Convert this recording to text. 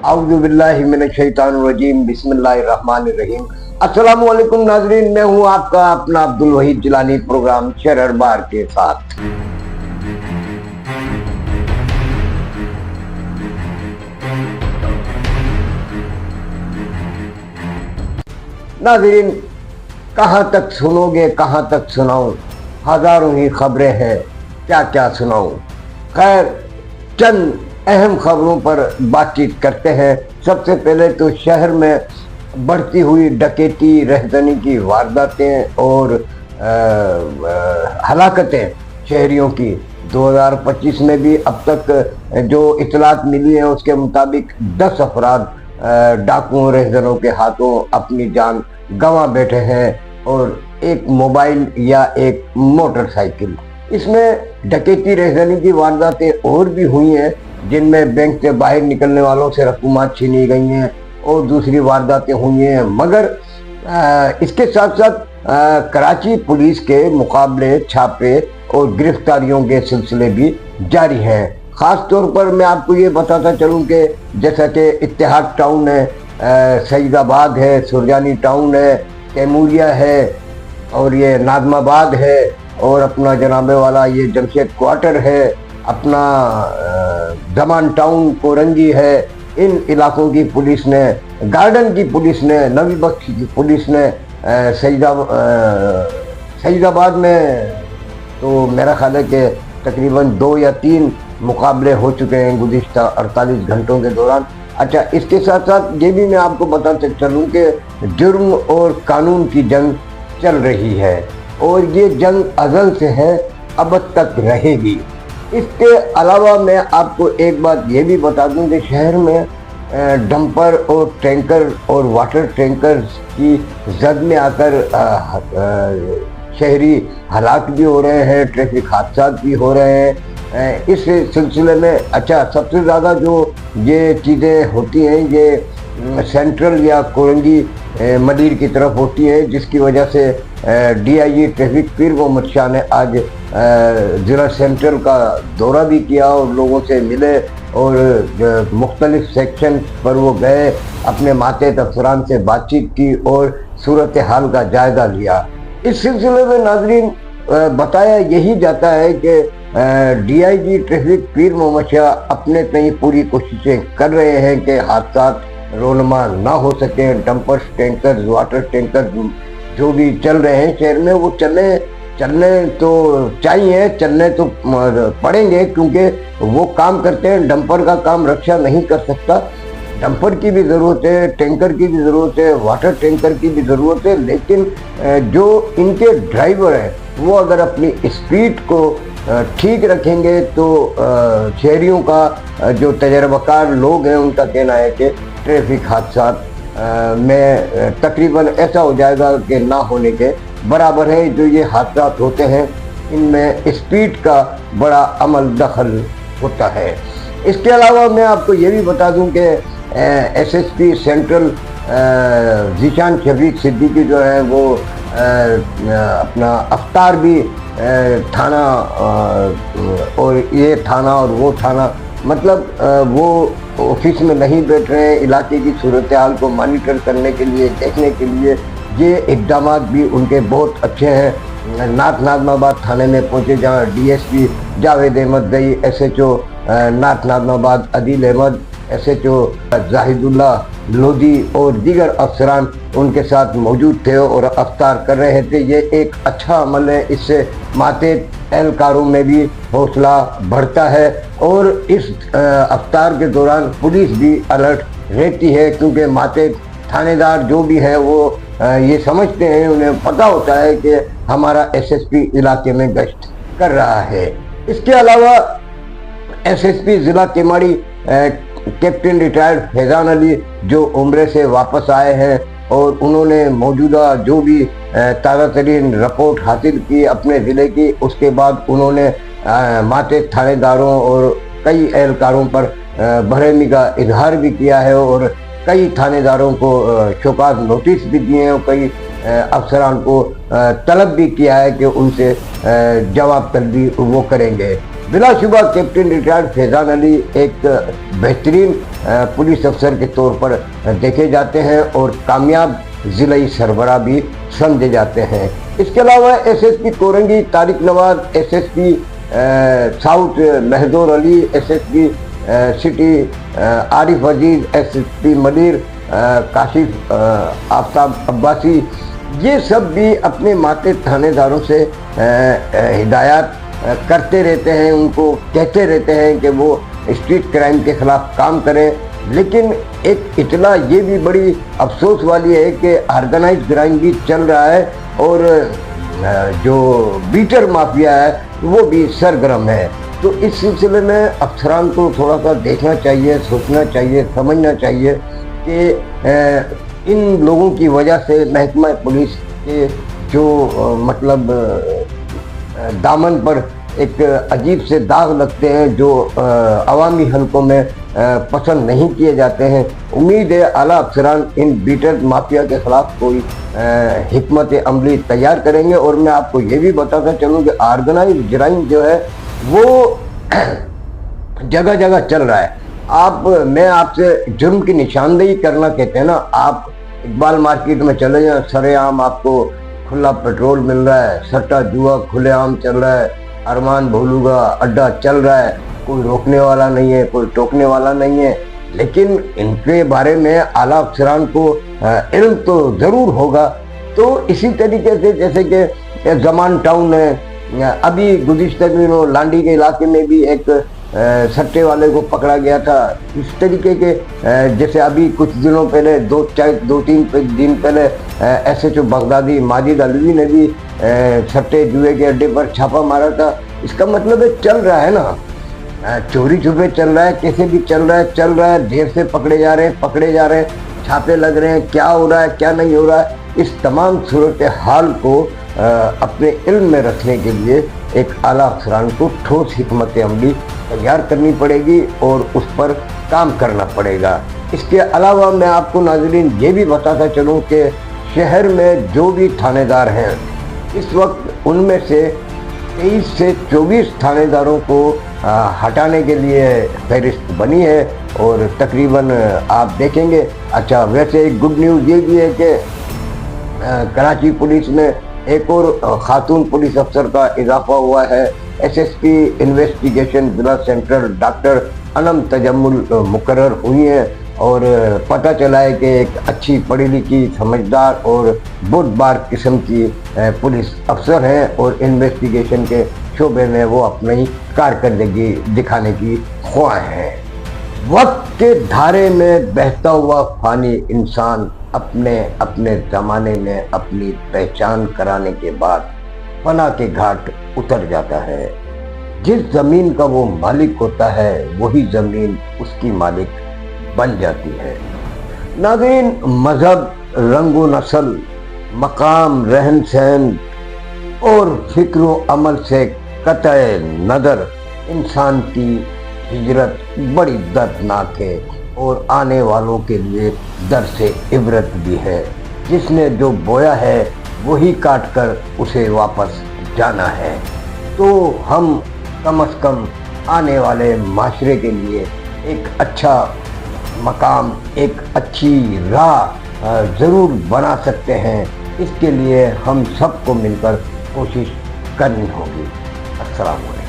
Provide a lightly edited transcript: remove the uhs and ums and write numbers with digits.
औज़ुबिल्लाहि मिनश्शैतानिर्रजीम बिस्मिल्लाहिर्रहमानिर्रहीम। अस्सलामु अलैकुम नाज़रीन, मैं हूँ आपका अपना अब्दुल वहीद जिलानी प्रोग्राम शरर बार के साथ। नाज़रीन, कहाँ तक सुनोगे, कहाँ तक सुनाऊं, हजारों ही खबरें हैं, क्या क्या सुनाऊं। खैर, चंद अहम खबरों पर बातचीत करते हैं। सबसे पहले तो शहर में बढ़ती हुई डकैती, रहदनी की वारदातें और हलाकतें शहरियों की 2025 में भी अब तक जो इतलात मिली है उसके मुताबिक 10 अफराद डाकुओं रहदनों के हाथों अपनी जान गंवा बैठे हैं और एक मोबाइल या एक मोटरसाइकिल। इसमें डकैती, रहदनी की वारदातें और भी हुई हैं जिनमें बैंक से बाहर निकलने वालों से रकूमात छीनी गई हैं और दूसरी वारदातें हुई हैं। मगर इसके साथ साथ कराची पुलिस के मुकाबले छापे और गिरफ्तारियों के सिलसिले भी जारी हैं। ख़ास तौर पर मैं आपको ये बताता चलूँ कि जैसा कि इत्तेहाद टाउन है, सईदाबाद है, सुरजानी टाउन है, तैमूरिया है और ये नाज़माबाद है और अपना जनाबे वाला ये जमशेद क्वार्टर है, अपना जमान टाउन कोरंगी है। इन इलाकों की पुलिस ने, गार्डन की पुलिस ने, नबी बख्श की पुलिस ने सईदाबाद में तो मेरा ख्याल है कि तकरीबन 2 या 3 मुकाबले हो चुके हैं गुज़िश्ता 48 घंटों के दौरान। अच्छा, इसके साथ साथ ये भी मैं आपको बताते चलूँ कि जुर्म और कानून की जंग चल रही है और ये जंग अज़ल से है, अब तक रहेगी। इसके अलावा मैं आपको एक बात ये भी बता दूं कि शहर में डंपर और टैंकर और वाटर टैंकर्स की जद में आकर शहरी हलाक भी हो रहे हैं, ट्रैफिक हादसा भी हो रहे हैं। इस सिलसिले में अच्छा, सबसे ज़्यादा जो ये चीज़ें होती हैं ये सेंट्रल या कोरंगी मदीर की तरफ होती है, जिसकी वजह से DIG ट्रैफिक पीर मोहम्मद शाह ने आज ज़िला सेंट्रल का दौरा भी किया और लोगों से मिले और मुख्तलिफ सेक्शन पर वो गए, अपने मातहत अफसरान से बातचीत की और सूरत हाल का जायज़ा लिया। इस सिलसिले में नाज़रीन बताया यही जाता है कि DIG ट्रैफिक पीर मोहम्मद शाह अपने तय पूरी कोशिशें कर रहे हैं कि हादसा रोनमा ना हो सके। डंपर्स, टैंकर्स, वाटर टैंकर जो भी चल रहे हैं शहर में वो चलने तो चाहिए, चलने तो पड़ेंगे क्योंकि वो काम करते हैं। डंपर का काम रक्षा नहीं कर सकता, डंपर की भी ज़रूरत है, टैंकर की भी ज़रूरत है, वाटर टैंकर की भी ज़रूरत है। लेकिन जो इनके ड्राइवर हैं वो अगर अपनी स्पीड को ठीक रखेंगे तो शहरियों का जो तजर्बाकार लोग हैं उनका कहना है कि ट्रैफिक हादसा में तकरीबन ऐसा हो जाएगा कि ना होने के बराबर है। जो ये हादसा होते हैं इनमें स्पीड का बड़ा अमल दखल होता है। इसके अलावा मैं आपको ये भी बता दूं कि SSP सेंट्रल ज़ीशान शफीक सिद्दीकी जो है वो अपना अफ्तार भी थाना और ये थाना और वो थाना, मतलब वो ऑफिस में नहीं बैठ रहे हैं, इलाके की सूरत हाल को मॉनिटर करने के लिए, देखने के लिए। ये इक़दाम भी उनके बहुत अच्छे हैं। नाज़माबाद थाने में पहुँचे जहाँ DSP जावेद अहमद गई, SHO नाज़माबाद अदील अहमद, SHO जाहिदुल्लाह लोधी और दीगर अफसरान उनके साथ मौजूद थे और अफ्तार कर रहे थे। ये एक अच्छा अमल है, इससे मातहत एहलकारों में भी हौसला बढ़ता है और इस अफ्तार के दौरान पुलिस भी अलर्ट रहती है क्योंकि मातहत थानेदार जो भी है वो ये समझते हैं, उन्हें पता होता है कि हमारा SSP इलाके में गश्त कर रहा है। इसके अलावा SSP ज़िला केमाड़ी कैप्टन रिटायर्ड फैज़ान अली जो उम्रे से वापस आए हैं और उन्होंने मौजूदा जो भी ताज़ा तरीन रिपोर्ट हासिल की अपने ज़िले की, उसके बाद उन्होंने मातहत थानेदारों और कई एहलकारों पर बरहमी का इजहार भी किया है और कई थानेदारों को शोकाज नोटिस भी दिए हैं और कई अफसरान को तलब भी किया है कि उनसे जवाब तलबी वो करेंगे। بلا شبہ کیپٹن ریٹائرڈ فیضان علی ایک بہترین پولیس افسر کے طور پر دیکھے جاتے ہیں اور کامیاب ضلعی سربراہ بھی سمجھے جاتے ہیں۔ اس کے علاوہ S S P Korangi Tariq Nawaz, S S P south Mahdoor Ali, S S P city Arif Aziz, S S P مدیر کاشف آفتاب عباسی، یہ سب بھی اپنے ماتے تھانے داروں سے ہدایات کرتے رہتے ہیں، ان کو کہتے رہتے ہیں کہ وہ اسٹریٹ کرائم کے خلاف کام کریں۔ لیکن ایک اطلاع یہ بھی بڑی افسوس والی ہے کہ آرگنائز کرائم بھی چل رہا ہے اور جو بیٹر مافیا ہے وہ بھی سرگرم ہے۔ تو اس سلسلے میں افسران کو تھوڑا سا دیکھنا چاہیے، سوچنا چاہیے، سمجھنا چاہیے کہ ان لوگوں کی وجہ سے محکمہ پولیس کے جو مطلب دامن پر ایک عجیب سے داغ لگتے ہیں جو عوامی حلقوں میں پسند نہیں کیے جاتے ہیں۔ امید ہے اعلیٰ افسران ان بیٹر مافیا کے خلاف کوئی حکمت عملی تیار کریں گے۔ اور میں آپ کو یہ بھی بتاتا چلوں کہ آرگنائز جرائم جو ہے وہ جگہ جگہ چل رہا ہے۔ میں آپ سے جرم کی نشاندہی کرنا کہتے ہیں نا، آپ اقبال مارکیٹ میں چلے جائیں، سرے عام آپ کو کھلا پیٹرول مل رہا ہے، سٹا جوا کھلے عام چل رہا ہے، ارمان بھولو گا اڈا چل رہا ہے، کوئی روکنے والا نہیں ہے، کوئی ٹوکنے والا نہیں ہے۔ لیکن ان کے بارے میں اعلیٰ افسران کو علم تو ضرور ہوگا۔ تو اسی طریقے سے جیسے کہ زمان ٹاؤن ہے، ابھی گزشتہ دنوں لانڈی کے علاقے میں بھی ایک سٹے والے کو پکڑا گیا تھا۔ اس طریقے کے جیسے ابھی کچھ دنوں پہلے دو تین دن پہلے S H O Baghdadi Majid Alvi نے بھی سٹے جوئے کے اڈے پر چھاپا مارا تھا۔ اس کا مطلب ہے چل رہا ہے نا، چوری چھپے چل رہا ہے، کیسے بھی چل رہا ہے، دیر سے پکڑے جا رہے ہیں، چھاپے لگ رہے ہیں، کیا ہو رہا ہے کیا نہیں ہو رہا ہے۔ اس تمام صورتحال کو اپنے علم میں رکھنے کے لیے ایک اعلیٰ افسران کو ٹھوس حکمت عملی تیار کرنی پڑے گی اور اس پر کام کرنا پڑے گا۔ اس کے علاوہ میں آپ کو ناظرین یہ بھی بتاتا چلوں کہ شہر میں جو بھی تھانے دار ہیں اس وقت ان میں سے 23 سے 24 تھانے داروں کو ہٹانے کے لیے فہرست بنی ہے اور تقریباً آپ دیکھیں گے۔ اچھا، ویسے ایک گڈ نیوز یہ بھی ہے کہ کراچی پولیس میں ایک اور خاتون پولیس افسر کا اضافہ ہوا ہے۔ ایس ایس پی انویسٹیگیشن ضلع سینٹرل ڈاکٹر انم تجمل مقرر ہوئی ہیں اور پتہ چلا ہے کہ ایک اچھی پڑھی لکھی، سمجھدار اور بردبار قسم کی پولیس افسر ہیں اور انویسٹیگیشن کے شعبے میں وہ اپنی کارکردگی دکھانے کی خواہاں ہیں۔ وقت کے دھارے میں بہتا ہوا فانی انسان اپنے زمانے میں اپنی پہچان کرانے کے بعد فنا کے گھاٹ اتر جاتا ہے۔ جس زمین کا وہ مالک ہوتا ہے وہی زمین اس کی مالک بن جاتی ہے۔ ناظرین، مذہب، رنگ و نسل، مقام، رہن سہن اور فکر و عمل سے قطع نظر انسان کی ہجرت بڑی دردناک ہے اور آنے والوں کے لیے درس عبرت بھی ہے۔ جس نے جو بویا ہے وہی کاٹ کر اسے واپس جانا ہے۔ تو ہم کم از کم آنے والے معاشرے کے لیے ایک اچھا مقام، ایک اچھی راہ ضرور بنا سکتے ہیں۔ اس کے لیے ہم سب کو مل کر کوشش کرنی ہوگی۔ السلام علیکم۔